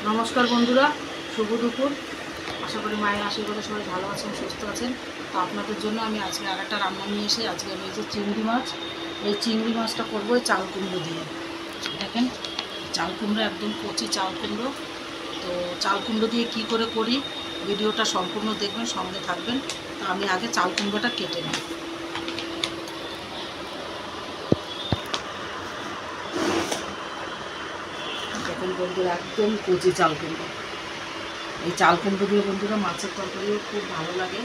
নমস্কার বন্ধুরা, শুভ দুপুর। আশা করি মায়ের আশীর্বাদে সবাই ভালো আছেন, সুস্থ আছেন। তো আপনাদের জন্য আমি আজকে আরেকটা রান্না নিয়ে এসে আজকে আমি এই যে চিংড়ি মাছ, এই চিংড়ি মাছটা করবো এই চাল কুমড়ো দিয়ে। দেখেন চাল কুমড়ো, একদম কচি চাল কুমড়ো। তো চাল কুমড়ো দিয়ে কী করে করি ভিডিওটা সম্পূর্ণ দেখবেন, সঙ্গে থাকবেন। তো আমি আগে চাল কুমড়োটা কেটে নিই। দেখুন বন্ধুরা, একদম কচি চাল কুমড়ো। এই চাল কুমড়ো দিয়ে বন্ধুরা মাছের তরকারিও খুব ভালো লাগে,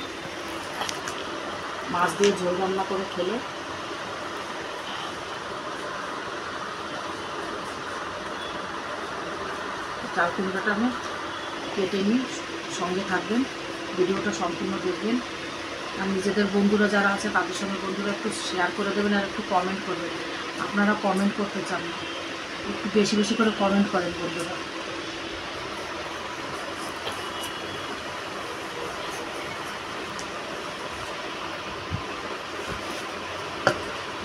মাছ দিয়ে ঝোল রান্না করে খেলে। চাল কুমড়োটা আমি কেটে নিই, সঙ্গে থাকবেন, ভিডিওটা সম্পূর্ণ দেখবেন। আর নিজেদের বন্ধুরা যারা আছে তাদের সঙ্গে বন্ধুরা একটু শেয়ার করে দেবেন আর একটু কমেন্ট করবেন। আপনারা কমেন্ট করতে চান না, একটু বেশি বেশি করে কমেন্ট করেন বন্ধুরা।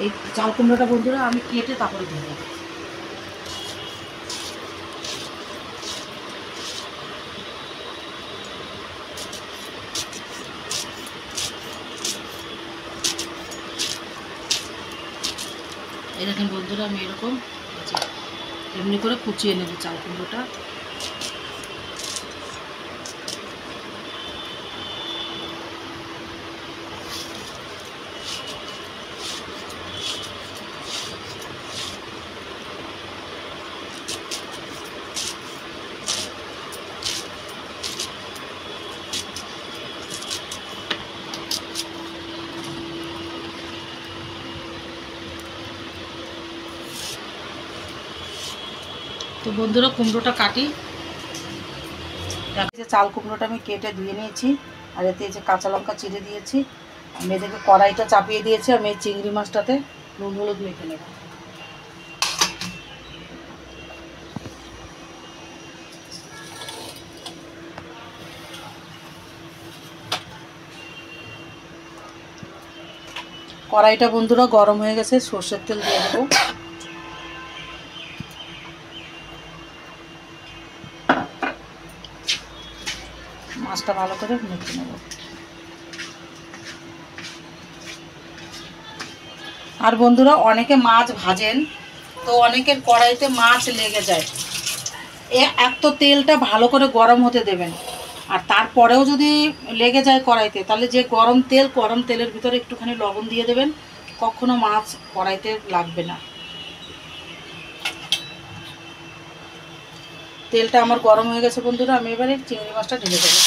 এই চাল কুমড়োটা বন্ধুরা আমি কেটে তারপরে দিয়ে দেবো। এই দেখেন বন্ধুরা, আমি এরকম এমনি করে কুচিয়ে নেব চাল কুমড়োটা। তো বন্ধুরা কুমড়োটা কাটি। যে চাল কুমড়োটা আমি কেটে ধুয়ে নিয়েছি, আর এতে যে কাঁচা লঙ্কা চিড়ে দিয়েছি। আমি এদিকে কড়াইটা চাপিয়ে দিয়েছি, আমি এই চিংড়ি মাছটাতে নুন হলুদ মেখে নেব। কড়াইটা বন্ধুরা গরম হয়ে গেছে, সর্ষের তেল দিয়ে দেবো। মাছটা ভালো করে মেখে নেব। আর বন্ধুরা অনেকে মাছ ভাজেন, তো অনেকের কড়াইতে মাছ লেগে যায়। এক তো তেলটা ভালো করে গরম হতে দেবেন, আর তারপরেও যদি লেগে যায় কড়াইতে, তাহলে যে গরম তেলের ভিতরে একটুখানি লবণ দিয়ে দেবেন, কখনো মাছ কড়াইতে লাগবে না। তেলটা আমার গরম হয়ে গেছে বন্ধুরা, আমি এবারে চিংড়ি মাছটা ঢেলে দেবো।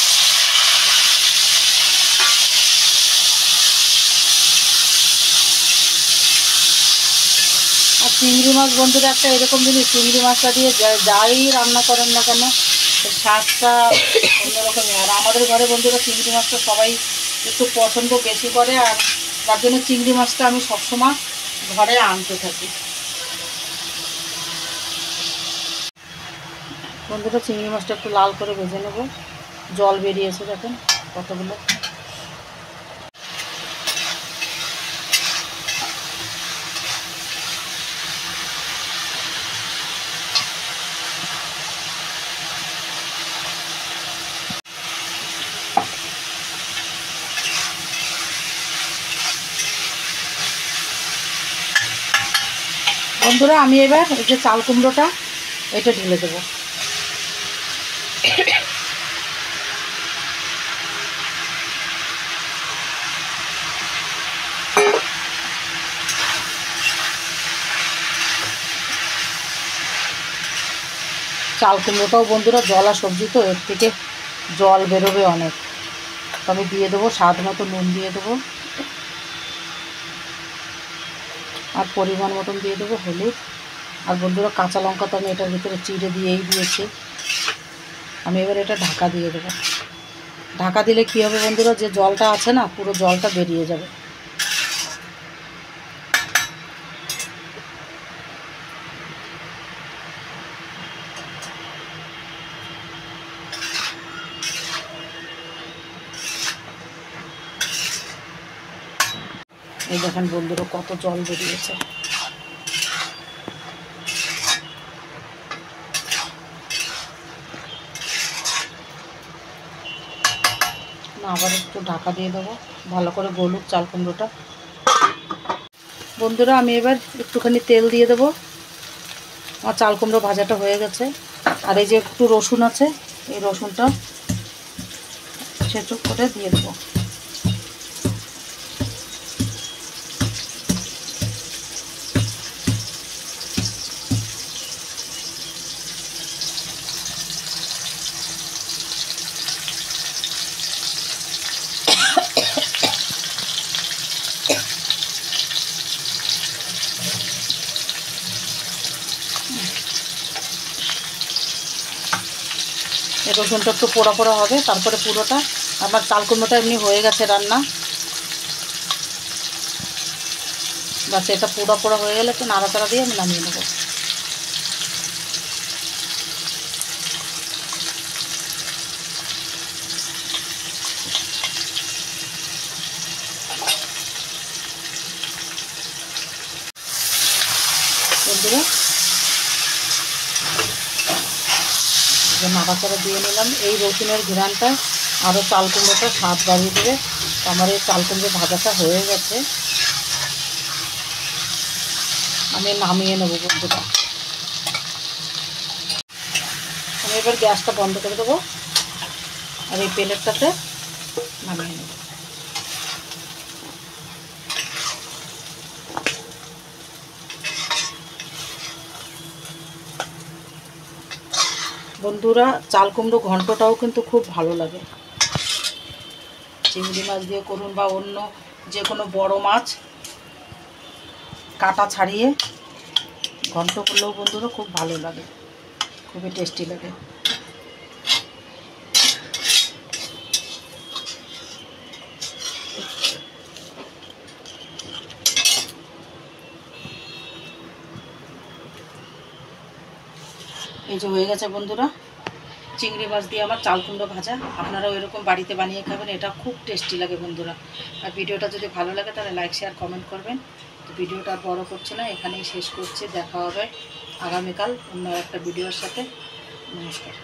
আর চিংড়ি মাছ বন্ধুরা একটা এরকম জিনিস, চিংড়ি মাছটা দিয়ে যাই রান্না করেন না কেন স্বাদটা অন্যরকমই। আর আমাদের ঘরে বন্ধুরা চিংড়ি মাছটা সবাই একটু পছন্দ বেশি করে, আর তার জন্য চিংড়ি মাছটা আমি সবসময় ঘরে আনতে থাকি। বন্ধুরা চিংড়ি মাছটা একটু লাল করে ভেজে নেব। জল বেরিয়েছে দেখেন কতগুলো। বন্ধুরা আমি এবার এই যে চাল কুমড়োটা এটা ঢেলে দেবো। চাল কুমড়োটাও বন্ধুরা জলা সবজি, তো এর থেকে জল বেরোবে অনেক। তো আমি দিয়ে দেবো স্বাদ মতো নুন দিয়ে দেবো, আর পরিমাণ মতন দিয়ে দেবো হলুদ। আর বন্ধুরা কাঁচা লঙ্কা তো আমি এটার ভিতরে চিড়ে দিয়েই দিয়েছি। আমি এবার এটা ঢাকা দিয়ে দেবো। ঢাকা দিলে কী হবে বন্ধুরা, যে জলটা আছে না পুরো জলটা বেরিয়ে যাবে। এই দেখেন বন্ধুরা কত জল বেরিয়েছে। আবার একটু ঢাকা দিয়ে দেবো, ভালো করে গলুক চাল কুমড়োটা। বন্ধুরা আমি এবার একটুখানি তেল দিয়ে দেবো। আমার চাল কুমড়ো ভাজাটা হয়ে গেছে। আর এই যে একটু রসুন আছে, এই রসুনটা ছেঁচো করে দিয়ে দেবো। এই রসুনটা একটু পোড়া পোড়া হবে, তারপরে পুরোটা আমার চাল কুমড়োটা এমনি হয়ে গেছে রান্না। বাস এটা পোড়া পোড়া হয়ে গেলে একটু নাড়াচাড়া দিয়ে আমি নামিয়ে নেবো। বন্ধুরা নাড়াচাড়া দিয়ে নিলাম। এই রসুনের ঘ্রাণটা আরও চাল কুমড়োটা স্বাদ বাড়িয়ে দেবে। আমার এই চাল কুমড়ো ভাজাটা হয়ে গেছে, আমি নামিয়ে নেবো। বন্ধুরা আমি এবার গ্যাসটা বন্ধ করে দেবো আর এই প্লেটটাতে নামিয়ে নেব। বন্ধুরা চাল কুমড়ো ঘন্টটাও কিন্তু খুব ভালো লাগে। চিংড়ি মাছ দিয়ে করুন বা অন্য যে কোনো বড় মাছ কাটা ছাড়িয়ে ঘন্ট করলেও বন্ধুরা খুব ভালো লাগে, খুবই টেস্টি লাগে। এই যে হয়ে গেছে বন্ধুরা চিংড়ি মাছ দিয়ে আমার চাল কুমড়ো ভাজা। আপনারাও এরকম বাড়িতে বানিয়ে খাবেন, এটা খুব টেস্টি লাগে বন্ধুরা। আর ভিডিওটা যদি ভালো লাগে তাহলে লাইক শেয়ার কমেন্ট করবেন। তো ভিডিওটা আর বড় করছে না, এখানেই শেষ করছি। দেখা হবে আগামীকাল অন্য একটা ভিডিওর সাথে। নমস্কার।